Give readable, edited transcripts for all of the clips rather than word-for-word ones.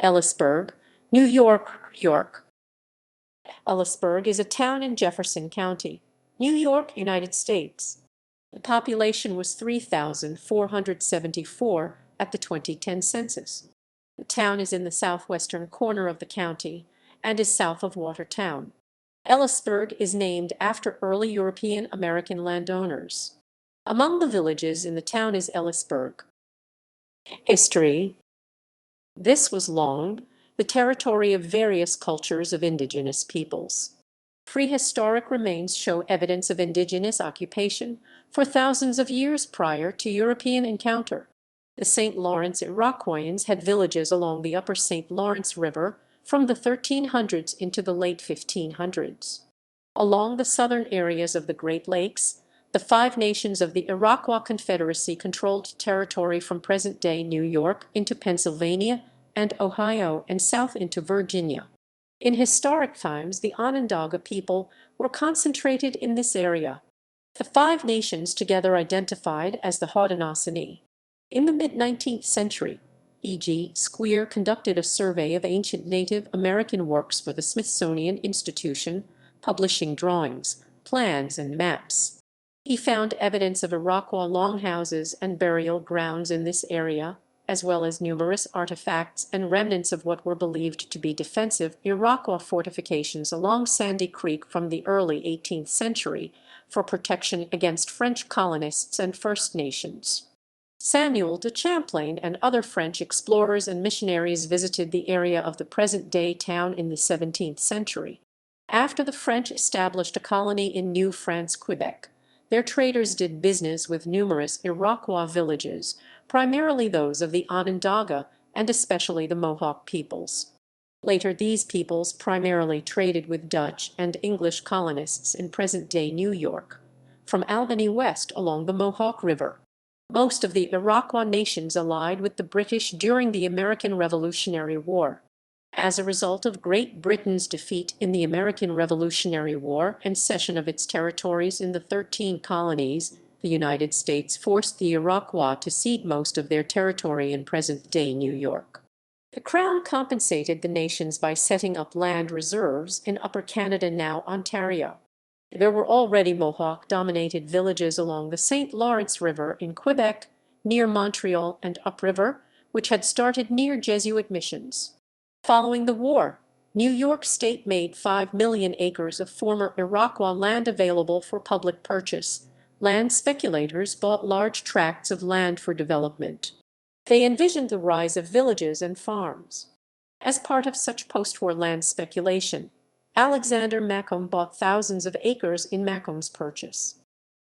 Ellisburg, New York, York. Ellisburg is a town in Jefferson County, New York, United States. The population was 3,474 at the 2010 census. The town is in the southwestern corner of the county and is south of Watertown. Ellisburg is named after early European American landowners. Among the villages in the town is Ellisburg. History. This was long the territory of various cultures of indigenous peoples. Prehistoric remains show evidence of indigenous occupation for thousands of years prior to European encounter. The St. Lawrence Iroquoians had villages along the upper St. Lawrence River from the 1300s into the late 1500s. Along the southern areas of the Great Lakes, the five nations of the Iroquois Confederacy controlled territory from present-day New York into Pennsylvania and Ohio and south into Virginia. In historic times, the Onondaga people were concentrated in this area. The five nations together identified as the Haudenosaunee. In the mid-19th century, E.G. Squeer conducted a survey of ancient Native American works for the Smithsonian Institution, publishing drawings, plans, and maps. He found evidence of Iroquois longhouses and burial grounds in this area, as well as numerous artifacts and remnants of what were believed to be defensive Iroquois fortifications along Sandy Creek from the early 18th century for protection against French colonists and First Nations. Samuel de Champlain and other French explorers and missionaries visited the area of the present-day town in the 17th century. After the French established a colony in New France, Quebec, their traders did business with numerous Iroquois villages, primarily those of the Onondaga and especially the Mohawk peoples. Later, these peoples primarily traded with Dutch and English colonists in present-day New York, from Albany west along the Mohawk River. Most of the Iroquois nations allied with the British during the American Revolutionary War. As a result of Great Britain's defeat in the American Revolutionary War and cession of its territories in the 13 colonies, the United States forced the Iroquois to cede most of their territory in present-day New York. The Crown compensated the nations by setting up land reserves in Upper Canada, now Ontario. There were already Mohawk-dominated villages along the St. Lawrence River in Quebec, near Montreal and upriver, which had started near Jesuit missions. Following the war, New York State made 5 million acres of former Iroquois land available for public purchase. Land speculators bought large tracts of land for development. They envisioned the rise of villages and farms. As part of such post-war land speculation, Alexander Macomb bought thousands of acres in Macomb's purchase.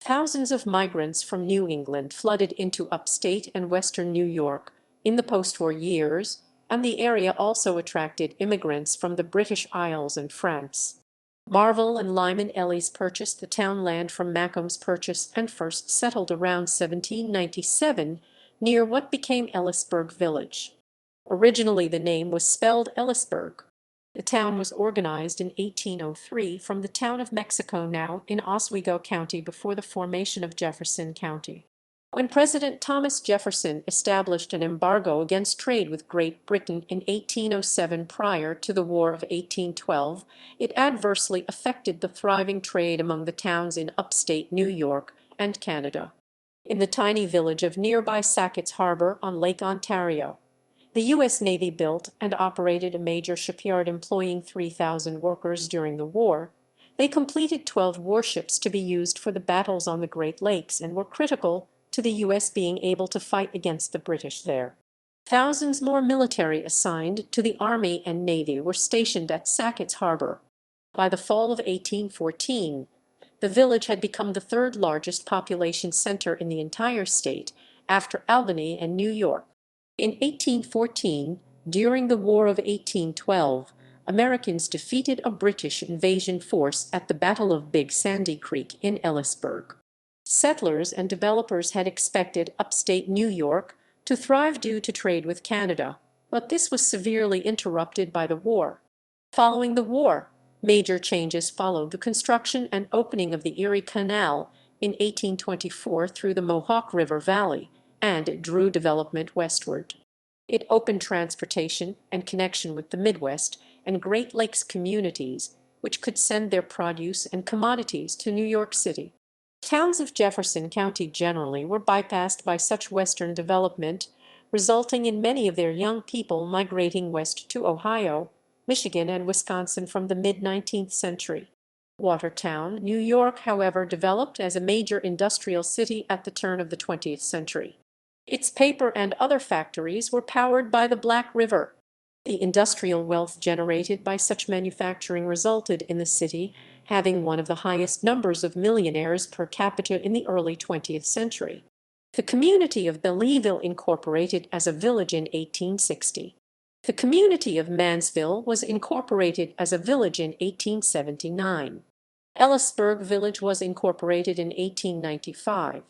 Thousands of migrants from New England flooded into upstate and western New York in the post-war years, and the area also attracted immigrants from the British Isles and France. Marvell and Lyman Ellis purchased the town land from Macomb's purchase and first settled around 1797 near what became Ellisburg Village. Originally the name was spelled Ellisburg. The town was organized in 1803 from the town of Mexico, now in Oswego County, before the formation of Jefferson County. When President Thomas Jefferson established an embargo against trade with Great Britain in 1807 prior to the War of 1812, it adversely affected the thriving trade among the towns in upstate New York and Canada. In the tiny village of nearby Sackett's Harbor on Lake Ontario, the U.S. Navy built and operated a major shipyard employing 3,000 workers during the war. They completed 12 warships to be used for the battles on the Great Lakes and were critical to the U.S. being able to fight against the British there. Thousands more military assigned to the Army and Navy were stationed at Sackett's Harbor. By the fall of 1814, the village had become the third largest population center in the entire state, after Albany and New York. In 1814, during the War of 1812, Americans defeated a British invasion force at the Battle of Big Sandy Creek in Ellisburg. Settlers and developers had expected upstate New York to thrive due to trade with Canada, but this was severely interrupted by the war. Following the war, major changes followed the construction and opening of the Erie Canal in 1824 through the Mohawk River Valley, and it drew development westward. It opened transportation and connection with the Midwest and Great Lakes communities, which could send their produce and commodities to New York City. Towns of Jefferson County generally were bypassed by such western development, resulting in many of their young people migrating west to Ohio, Michigan, and Wisconsin from the mid-19th century. Watertown, New York, however, developed as a major industrial city at the turn of the 20th century. Its paper and other factories were powered by the Black River. The industrial wealth generated by such manufacturing resulted in the city having one of the highest numbers of millionaires per capita in the early 20th century. The community of Belleville incorporated as a village in 1860. The community of Mansville was incorporated as a village in 1879. Ellisburg Village was incorporated in 1895.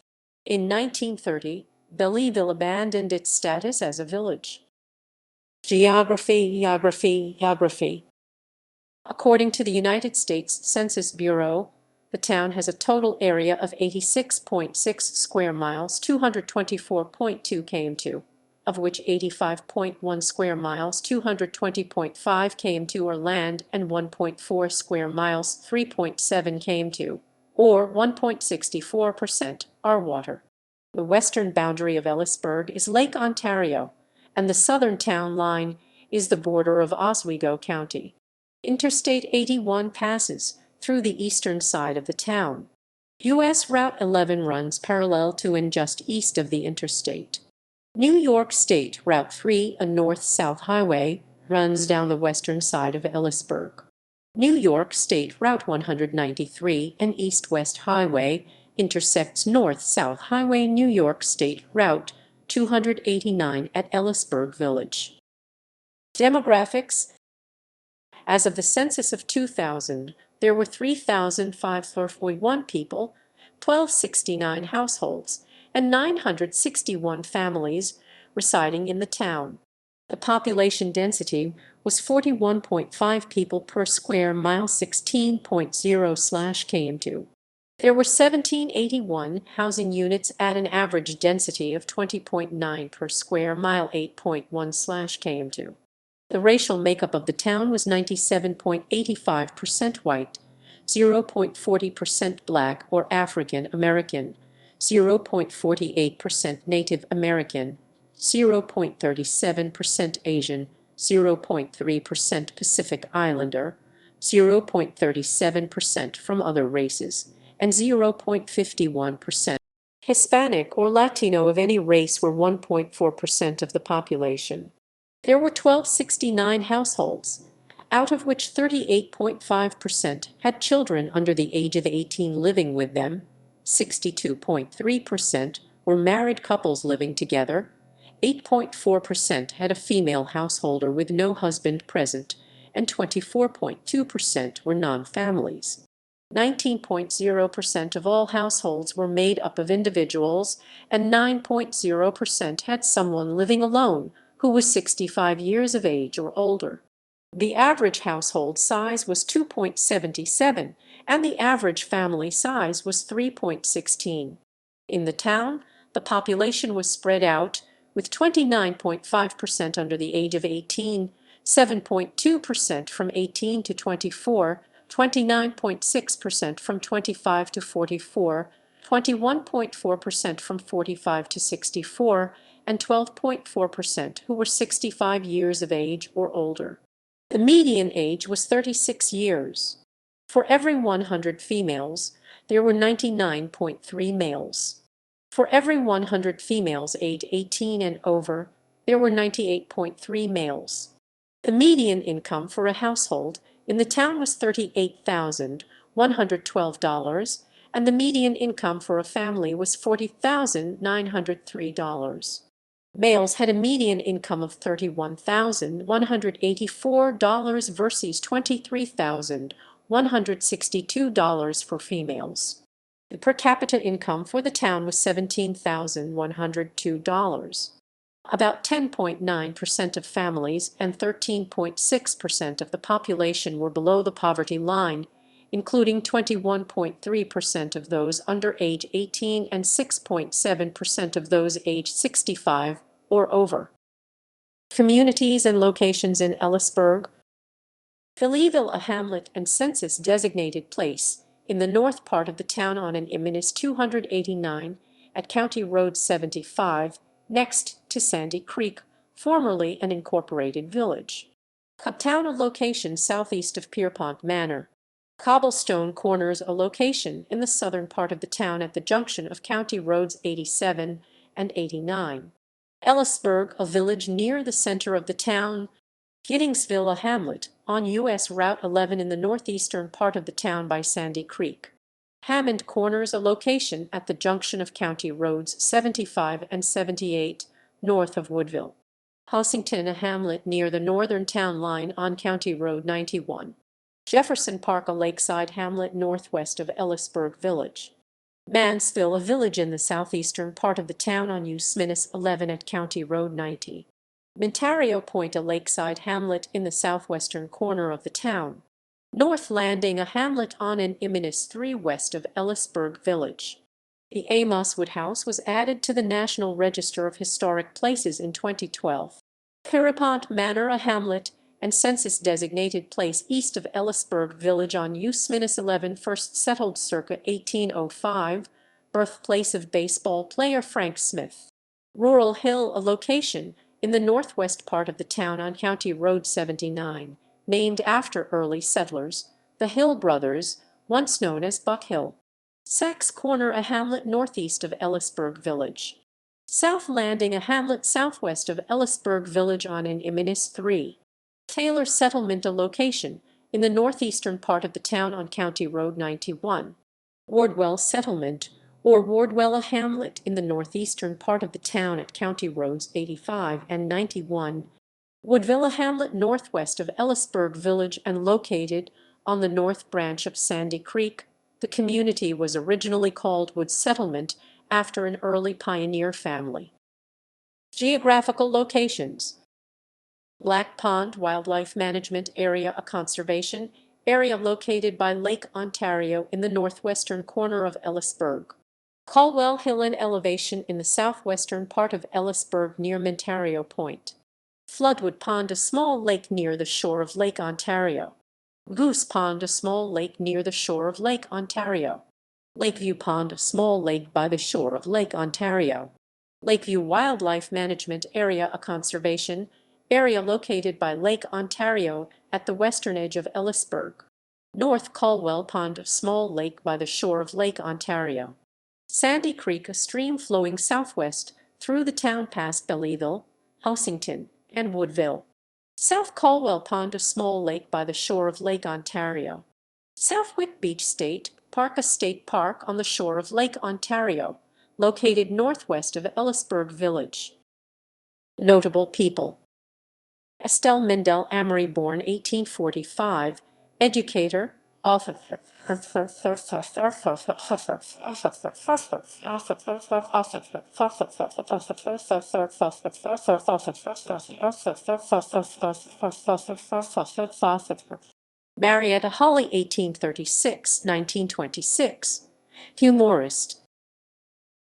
In 1930, Belleville abandoned its status as a village. Geography. According to the United States Census Bureau, the town has a total area of 86.6 square miles, 224.2 km2, of which 85.1 square miles, 220.5 km2 are land and 1.4 square miles, 3.7 km2, or 1.64% are water. The western boundary of Ellisburg is Lake Ontario, and the southern town line is the border of Oswego County. Interstate 81 passes through the eastern side of the town. U.S. Route 11 runs parallel to and just east of the interstate. New York State Route 3, a north-south highway, runs down the western side of Ellisburg. New York State Route 193, an east-west highway, intersects North-South Highway New York State Route 289 at Ellisburg Village. Demographics. As of the census of 2000, there were 3,541 people, 1,269 households, and 961 families residing in the town. The population density was 41.5 people per square mile, 16.0/km2. There were 1,781 housing units at an average density of 20.9 per square mile, 8.1/km2. The racial makeup of the town was 97.85% white, 0.40% Black or African American, 0.48% Native American, 0.37% Asian, 0.3% Pacific Islander, 0.37% from other races, and 0.51% Hispanic or Latino of any race were 1.4% of the population. There were 1,269 households, out of which 38.5% had children under the age of 18 living with them, 62.3% were married couples living together, 8.4% had a female householder with no husband present, and 24.2% were non-families. 19.0% of all households were made up of individuals, and 9.0% had someone living alone who was 65 years of age or older. The average household size was 2.77, and the average family size was 3.16. In the town, the population was spread out, with 29.5% under the age of 18, 7.2% from 18 to 24, 29.6% from 25 to 44, 21.4% from 45 to 64, and 12.4% who were 65 years of age or older. The median age was 36 years. For every 100 females, there were 99.3 males. For every 100 females aged 18 and over, there were 98.3 males. The median income for a household in the town was $38,112, and the median income for a family was $40,903. Males had a median income of $31,184 versus $23,162 for females. The per capita income for the town was $17,102. About 10.9% of families and 13.6% of the population were below the poverty line, including 21.3% of those under age 18 and 6.7% of those age 65 or over. Communities and locations in Ellisburg. Phillyville, a hamlet and census-designated place in the north part of the town on an IMNS 289 at County Road 75, next to Sandy Creek, formerly an incorporated village. Cobtown, a location southeast of Parapot Manor. Cobblestone Corners, a location in the southern part of the town at the junction of County Roads 87 and 89. Ellisburg, a village near the center of the town. Gittingsville, a hamlet on U.S. Route 11 in the northeastern part of the town by Sandy Creek. Hammond Corners, a location at the junction of County Roads 75 and 78, north of Woodville. Hossington, a hamlet near the northern town line on County Road 91. Jefferson Park, a lakeside hamlet northwest of Ellisburg Village. Mansville, a village in the southeastern part of the town on US 11 at County Road 90. Mintario Point, a lakeside hamlet in the southwestern corner of the town. North Landing, a hamlet on an IMNS 3 west of Ellisburg Village. The Amos Wood House was added to the National Register of Historic Places in 2012. Parapot Manor, a hamlet and census-designated place east of Ellisburg Village on US 11, first settled circa 1805, birthplace of baseball player Frank Smith. Rural Hill, a location in the northwest part of the town on County Road 79, named after early settlers, the Hill brothers, once known as Buck Hill. Sachs Corner, a hamlet northeast of Ellisburg Village. South Landing, a hamlet southwest of Ellisburg Village on an IMNS 3. Taylor Settlement, a location in the northeastern part of the town on County Road 91. Wardwell Settlement, or Wardwell, a hamlet in the northeastern part of the town at County Roads 85 and 91. Woodville, a hamlet northwest of Ellisburg Village and located on the north branch of Sandy Creek. The community was originally called Wood Settlement after an early pioneer family. Geographical locations. Black Pond Wildlife Management Area, a conservation area located by Lake Ontario in the northwestern corner of Ellisburg. Caldwell Hill, an elevation in the southwestern part of Ellisburg near Mintario Point. Floodwood Pond, a small lake near the shore of Lake Ontario. Goose Pond, a small lake near the shore of Lake Ontario. Lakeview Pond, a small lake by the shore of Lake Ontario. Lakeview Wildlife Management Area, a conservation area located by Lake Ontario at the western edge of Ellisburg. North Caldwell Pond, a small lake by the shore of Lake Ontario. Sandy Creek, a stream flowing southwest through the town past Bellyville, Hossington, and Woodville. South Caldwell Pond, a small lake by the shore of Lake Ontario. Southwick Beach State Park, a state park on the shore of Lake Ontario, located northwest of Ellisburg Village. Notable people. Estelle Mendel Amory, born 1845, educator, author. Marietta Holly, 1836-1926, humorist.